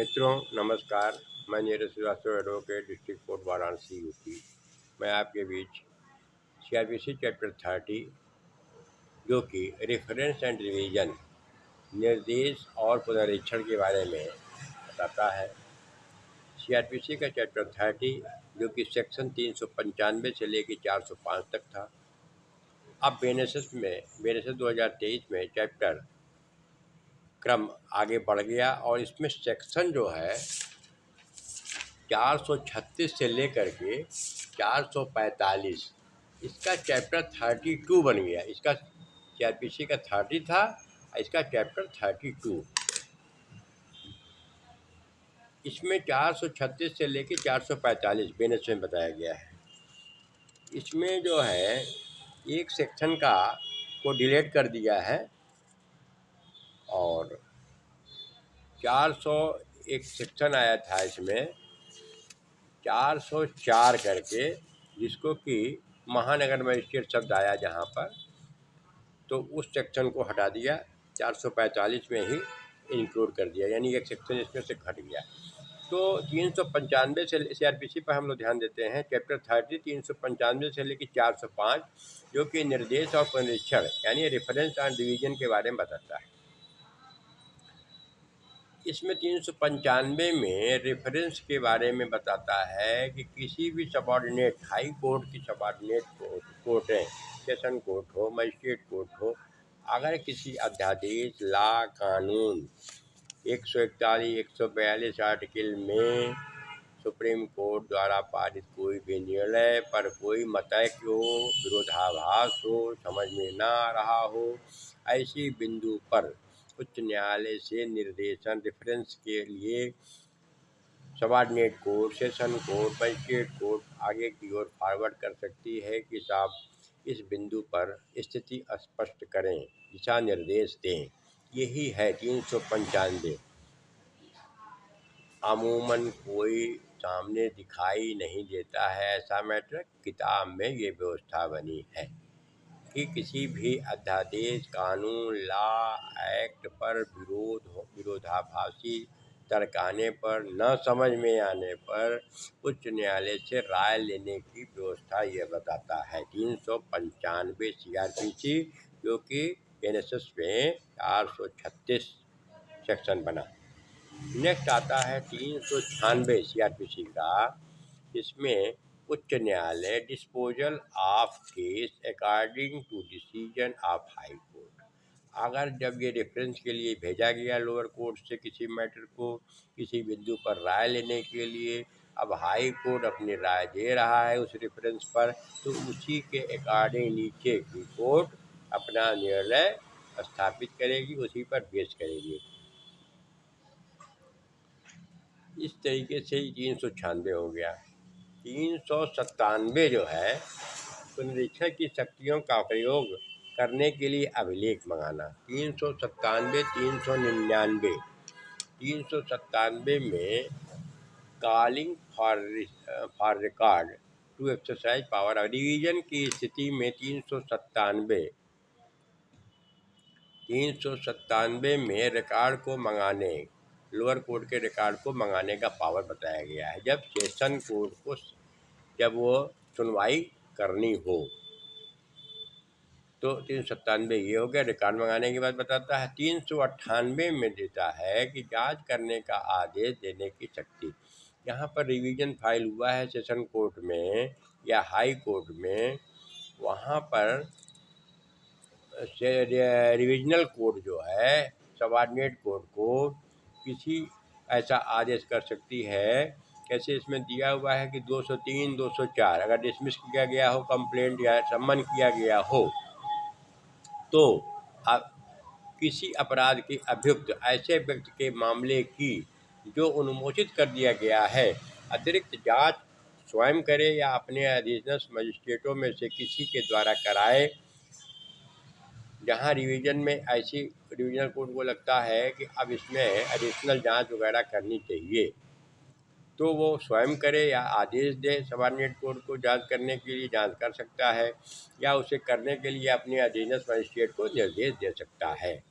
मित्रों नमस्कार। मैं Neeraj Srivastava, advocate, district court Varanasi UP. मैं आपके बीच सीआरपीसी चैप्टर 30 जो कि रेफरेंस एंड रिवीजन निर्देश और पुनरीक्षण के बारे में बताता है। सीआरपीसी का चैप्टर 30 जो कि सेक्शन 395 से लेकर 405 तक था, अब बेनेसेस 2023 में चैप्टर क्रम आगे बढ़ गया और इसमें सेक्शन जो है 436 से लेकर के 445 इसका चैप्टर 32 बन गया। इसका सीआरपीसी का 30 था, इसका चैप्टर 32। इसमें 436 से लेकर 445 बेनेस में बताया गया है। इसमें जो है एक सेक्शन का को डिलीट कर दिया है और 400 एक सेक्शन आया था इसमें 404 करके, जिसको कि महानगर मजिस्ट्रेट शब्द आया जहाँ पर, तो उस सेक्शन को हटा दिया, 445 में ही इंक्लूड कर दिया, यानी एक सेक्शन इसमें से घट गया। तो 395 से सीआरपीसी पर हम लोग ध्यान देते हैं। चैप्टर 30 395 से लेकर 405 जो कि निर्देश और पुनरीक्षण यानी रेफरेंस एंड डिवीजन के बारे में बताता है। इसमें 395 में रेफरेंस के बारे में बताता है कि किसी भी सबॉर्डिनेट हाई कोर्ट की सबॉर्डिनेट कोर्टें, सेशन कोर्ट हो, मजिस्ट्रेट कोर्ट हो, अगर किसी अध्यादेश, ला, कानून 141, 142 आर्टिकल में सुप्रीम कोर्ट द्वारा पारित कोई भी निर्णय पर कोई मतैक्य हो, विरोधाभास हो, समझ में ना आ रहा हो, ऐसी बिंदु पर उच्च न्यायालय से निर्देशन रेफरेंस के लिए subordinate court, session court, magistrate court आगे की ओर फॉरवर्ड कर सकती है कि साहब इस बिंदु पर स्थिति स्पष्ट करें, दिशा निर्देश दें। यही है 395। अमूमन कोई सामने दिखाई नहीं देता है ऐसा मैटर, किताब में ये व्यवस्था बनी है कि किसी भी अध्यादेश, कानून, लॉ, एक्ट पर विरोधाभासी तर्क आने पर, न समझ में आने पर उच्च न्यायालय से राय लेने की व्यवस्था यह बताता है 395 सीआरपीसी, जो कि एनएसएस में 436 सेक्शन बना। नेक्स्ट आता है 396 सीआरपीसी का। इसमें उच्च न्यायालय disposal of case according to decision of high court. अगर जब ये रेफरेंस के लिए भेजा गया लोअर कोर्ट से किसी मैटर को किसी बिंदु पर राय लेने के लिए, अब हाई कोर्ट अपनी राय दे रहा है उस रेफरेंस पर, तो उसी के अकॉर्डिंग नीचे की कोर्ट अपना निर्णय स्थापित करेगी, उसी पर बेस करेगी। इस तरीके से 396 हो गया। 397 जो है पुनरीक्षण की शक्तियों का प्रयोग करने के लिए अभिलेख मंगाना। 397 399 397 में calling for record to exercise power revision की स्थिति में 397 में रिकॉर्ड को मंगाने, लोअर कोर्ट के रिकॉर्ड को मंगाने का पावर बताया गया है जब सेशन कोर्ट को जब वो सुनवाई करनी हो। तो 397 ये हो गया, रिकॉर्ड मंगाने की बात बताता है। 398 में देता है कि जांच करने का आदेश देने की शक्ति। यहाँ पर रिवीजन फाइल हुआ है सेशन कोर्ट में या हाई कोर्ट में, वहाँ पर रिविजनल कोर्ट जो है सबॉर्डिनेट कोर्ट को किसी ऐसा आदेश कर सकती है। कैसे इसमें दिया हुआ है कि 203, 204 अगर डिसमिस किया गया हो, कंप्लेंट या सम्मन किया गया हो, तो अब किसी अपराध के अभियुक्त ऐसे व्यक्ति के मामले की जो उन्मोचित कर दिया गया है, अतिरिक्त जांच स्वयं करे या अपने अधीनस्थ मजिस्ट्रेटों में से किसी के द्वारा कराए। जहां रिवीजन में ऐसी रिवीजनल कोर्ट को लगता है कि अब इसमें एडिशनल जांच वगैरह करनी चाहिए, तो वो स्वयं करे या आदेश दे सबॉर्डिनेट कोर्ट को जांच करने के लिए, जांच कर सकता है, या उसे करने के लिए अपने अधीनस्थ मजिस्ट्रेट को निर्देश दे सकता है।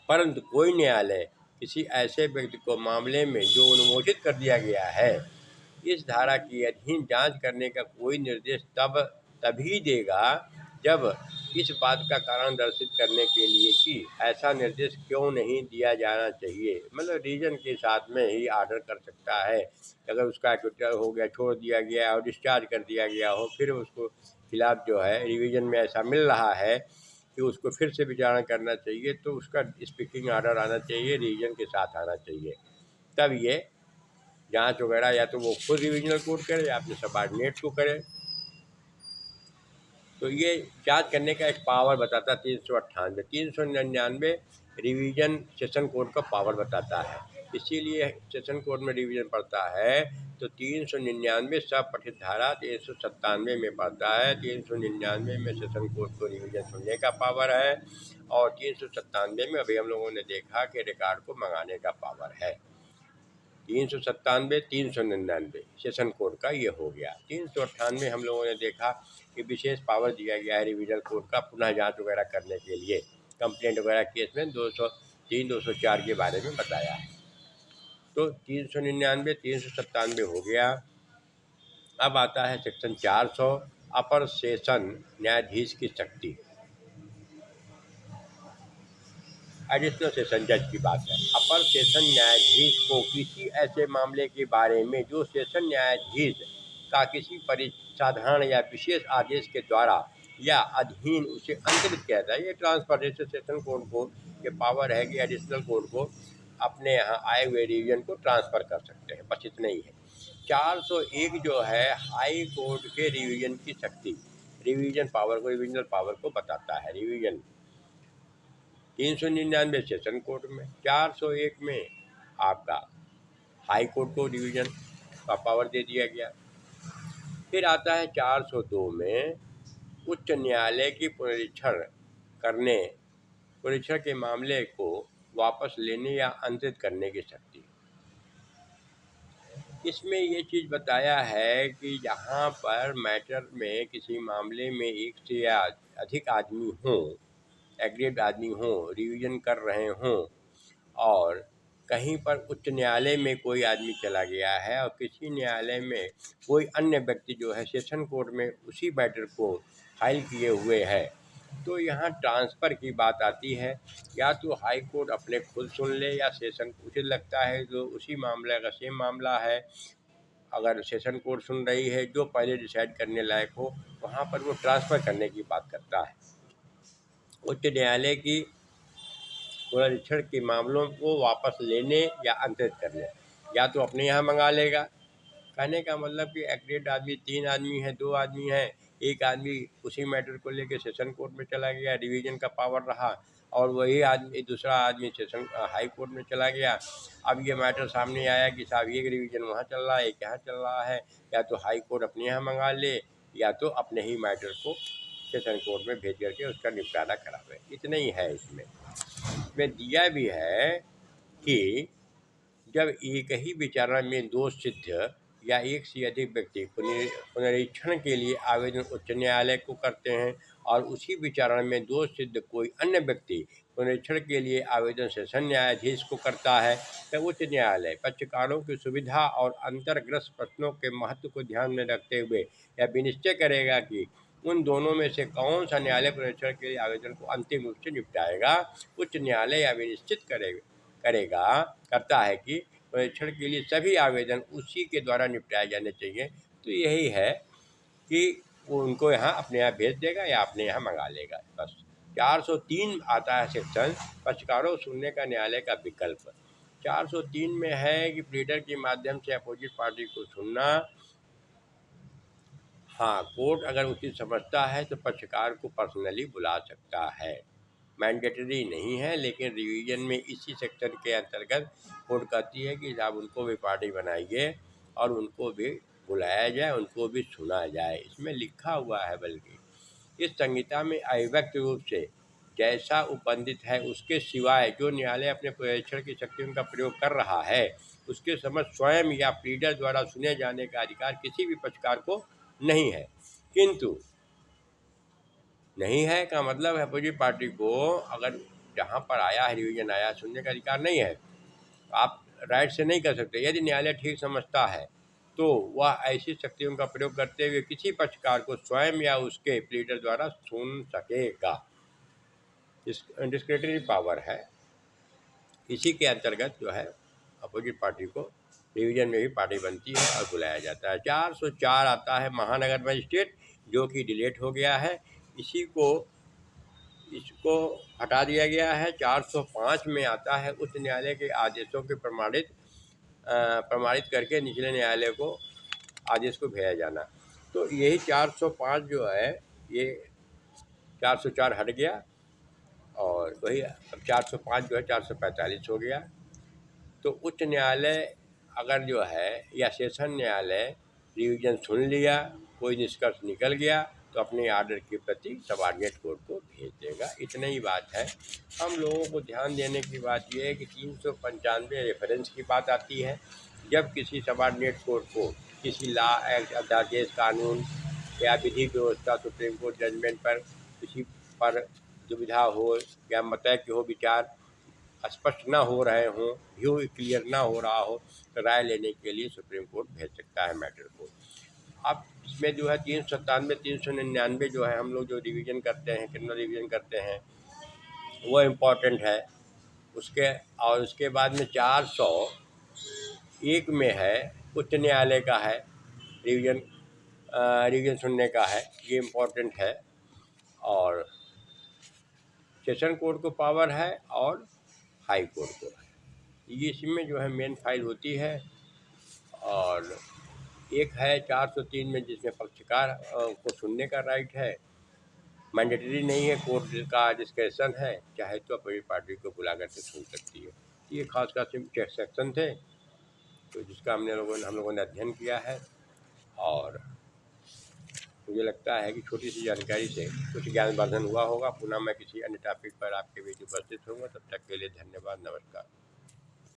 परंतु कोई न्यायालय किसी ऐसे व्यक्ति को मामले में जो अनुमोदित कर दिया गया है, इस धारा के अधीन जांच करने का कोई निर्देश तभी देगा जब इस बात का कारण दर्शित करने के लिए कि ऐसा निर्देश क्यों नहीं दिया जाना चाहिए। मतलब रीजन के साथ में ही आर्डर कर सकता है। अगर उसका एक्विटल हो गया, छोड़ दिया गया और डिस्चार्ज कर दिया गया हो, फिर उसको खिलाफ जो है रिवीजन में ऐसा मिल रहा है कि उसको फिर से विचारणा करना चाहिए, तो उसका स्पीकिंग आर्डर आना चाहिए, रीजन के साथ आना चाहिए। तब ये जांच वगैरह या तो वो खुद रिविजनल कोर्ट करे या अपने सबॉर्डिनेट को करे। तो ये जांच करने का एक पावर बताता है 399 रिवीजन सेशन कोर्ट का पावर बताता है। इसीलिए सेशन कोर्ट में रिवीजन पड़ता है तो 399 सब पठित धारा 397 में पड़ता है। 399 में सेशन कोर्ट को रिवीजन सुनने का पावर है और 397 में अभी हम लोगों ने देखा कि रिकॉर्ड को मंगाने का पावर है। 397, 399 सेशन कोर्ट का ये हो गया। 398 हम लोगों ने देखा कि विशेष पावर दिया गया है रिवीजन कोर्ट का पुनः जांच वगैरह करने के लिए। कंप्लेंट वगैरह केस में 203, 204 के बारे में बताया है। तो 399, 397 हो गया। अब आता है सेक्शन 400 अपर सेशन न्यायाधीश की शक्ति। एडिशनल सेशन जज की बात है। अपर सेशन न्यायाधीश को किसी ऐसे मामले के बारे में जो सेशन न्यायाधीश का किसी साधारण या विशेष आदेश के द्वारा या अधीन उसे अंतरित किया जाए। ये ट्रांसफर जैसे सेशन कोर्ट को ये पावर है कि एडिशनल कोर्ट को अपने यहाँ आए हुए रिवीजन को ट्रांसफ़र कर सकते हैं, बस इतना ही है। 401 जो है हाई कोर्ट के रिवीजन की शक्ति, रिवीजन पावर को, रिवीजनल पावर को बताता है। रिवीजन 399 सेशन कोर्ट में, 401 में आपका हाई कोर्ट को डिवीज़न का पावर दे दिया गया। फिर आता है 402 में उच्च न्यायालय की पुनरीक्षण के मामले को वापस लेने या अंतरित करने की शक्ति। इसमें ये चीज़ बताया है कि यहाँ पर मैटर में किसी मामले में एक से या अधिक आदमी हों, एग्रीड आदमी हों, रिवीजन कर रहे हों और कहीं पर उच्च न्यायालय में कोई आदमी चला गया है और किसी न्यायालय में कोई अन्य व्यक्ति जो है सेशन कोर्ट में उसी मैटर को फाइल किए हुए है, तो यहाँ ट्रांसफ़र की बात आती है। या तो हाई कोर्ट अपने खुद सुन ले या सेशन उसे लगता है जो उसी मामले का सेम मामला है, अगर सेशन कोर्ट सुन रही है जो पहले डिसाइड करने लायक हो, वहाँ पर वो ट्रांसफ़र करने की बात करता है। उच्च न्यायालय की पुनरीक्षण के मामलों को वापस लेने या अंतरित करने, या तो अपने यहाँ मंगा लेगा। कहने का मतलब कि एग्रीड आदमी 3 आदमी हैं, 2 आदमी हैं, एक आदमी उसी मैटर को लेके सेशन कोर्ट में चला गया, डिवीज़न का पावर रहा, और वही आदमी दूसरा आदमी सेशन हाई कोर्ट में चला गया। अब ये मैटर सामने आया कि साहब ये रिवीजन वहाँ चल रहा है, एक यहाँ चल रहा है, या तो हाई कोर्ट अपने यहाँ मंगा ले या तो अपने ही मैटर को सेशन कोर्ट में भेज करके उसका निपटारा करावे। इतना ही है इसमें दिया भी है कि जब एक ही विचारणा में दोष सिद्ध या एक से अधिक व्यक्ति पुनरीक्षण के लिए आवेदन उच्च न्यायालय को करते हैं और उसी विचारणा में दोष सिद्ध कोई अन्य व्यक्ति पुनरीक्षण के लिए आवेदन सेशन न्यायाधीश को करता है, तो उच्च न्यायालय पक्षकारों की सुविधा और अंतर्ग्रस्त प्रश्नों के महत्व को ध्यान में रखते हुए यह विनिश्चय करेगा कि उन दोनों में से कौन सा न्यायालय पुनरीक्षण के लिए आवेदन को अंतिम रूप से निपटाएगा। उच्च न्यायालय यह विनिश्चित करता है कि पुनरीक्षण के लिए सभी आवेदन उसी के द्वारा निपटाए जाने चाहिए। तो यही है कि वो उनको यहाँ अपने यहाँ भेज देगा या अपने यहाँ मंगा लेगा, बस। 403 आता है सेक्शन पक्षकारों सुनने का न्यायालय का विकल्प। 403 में है कि प्लीडर के माध्यम से अपोजिट पार्टी को सुनना। हाँ, कोर्ट अगर उचित समझता है तो पक्षकार को पर्सनली बुला सकता है, मैंडेटरी नहीं है, लेकिन रिवीजन में इसी सेक्शन के अंतर्गत कोर्ट कहती है कि आप उनको भी पार्टी बनाइए और उनको भी बुलाया जाए, उनको भी सुना जाए। इसमें लिखा हुआ है, बल्कि इस संहिता में अव्यक्त रूप से जैसा उपबंधित है उसके सिवाय जो न्यायालय अपने पुनरीक्षण की शक्तियों का प्रयोग कर रहा है उसके समझ स्वयं या प्लीडर द्वारा सुने जाने का अधिकार किसी भी पक्षकार को नहीं है। किंतु नहीं है का मतलब है अपोजिट पार्टी को अगर जहाँ पर आया है रिवीजन आया सुनने का अधिकार नहीं है, आप राइट से नहीं कर सकते। यदि न्यायालय ठीक समझता है तो वह ऐसी शक्तियों का प्रयोग करते हुए किसी पक्षकार को स्वयं या उसके प्लीडर द्वारा सुन सकेगा। डिस्क्रिशनरी पावर है। इसी के अंतर्गत जो है अपोजिट पार्टी को डिवीजन में भी पार्टी बनती है और बुलाया जाता है। 404 आता है महानगर मजिस्ट्रेट, जो कि डिलीट हो गया है। इसको हटा दिया गया है। 405 में आता है उच्च न्यायालय के आदेशों के प्रमाणित करके निचले न्यायालय को आदेश को भेजा जाना। तो यही 405 जो है, ये 404 हट गया और वही अब 405 जो है 445 हो गया। तो उच्च न्यायालय अगर जो है या सेशन न्यायालय रिवीजन सुन लिया, कोई निष्कर्ष निकल गया, तो अपने आर्डर की प्रति सबऑर्डिनेट कोर्ट को भेज देगा। इतनी ही बात है। हम लोगों को ध्यान देने की बात यह है कि 395 रेफरेंस की बात आती है। जब किसी सबऑर्डिनेट कोर्ट को किसी लॉ एक्ट, अध्यादेश, कानून या विधि व्यवस्था, सुप्रीम कोर्ट जजमेंट पर किसी पर दुविधा हो या मतैक्य हो, विचार स्पष्ट ना हो रहे हों, व्यू क्लियर ना हो रहा हो, तो राय लेने के लिए सुप्रीम कोर्ट भेज सकता है मैटर को। अब इसमें जो है 397, 399 जो है हम लोग जो रिवीजन करते हैं, क्रिमिनल रिवीजन करते हैं, वो इम्पोर्टेंट है। उसके बाद में 401 में है उच्च न्यायालय का है रिवीजन सुनने का है, ये इम्पोर्टेंट है। और सेशन कोर्ट को पावर है और हाई कोर्ट को है। ये इसमें जो है मेन फाइल होती है। और एक है 403 में जिसमें पक्षकार को सुनने का राइट है, मैंडेटरी नहीं है, कोर्ट का डिस्क्रेशन है, चाहे तो अपनी पार्टी को बुला करके सुन सकती है। ये खास सेक्शन थे तो जिसका हम लोगों ने अध्ययन किया है। और मुझे लगता है कि छोटी सी जानकारी से कुछ ज्ञानवर्धन हुआ होगा। पुनः मैं किसी अन्य टॉपिक पर आपके बीच उपस्थित होऊंगा। तब तक के लिए धन्यवाद, नमस्कार।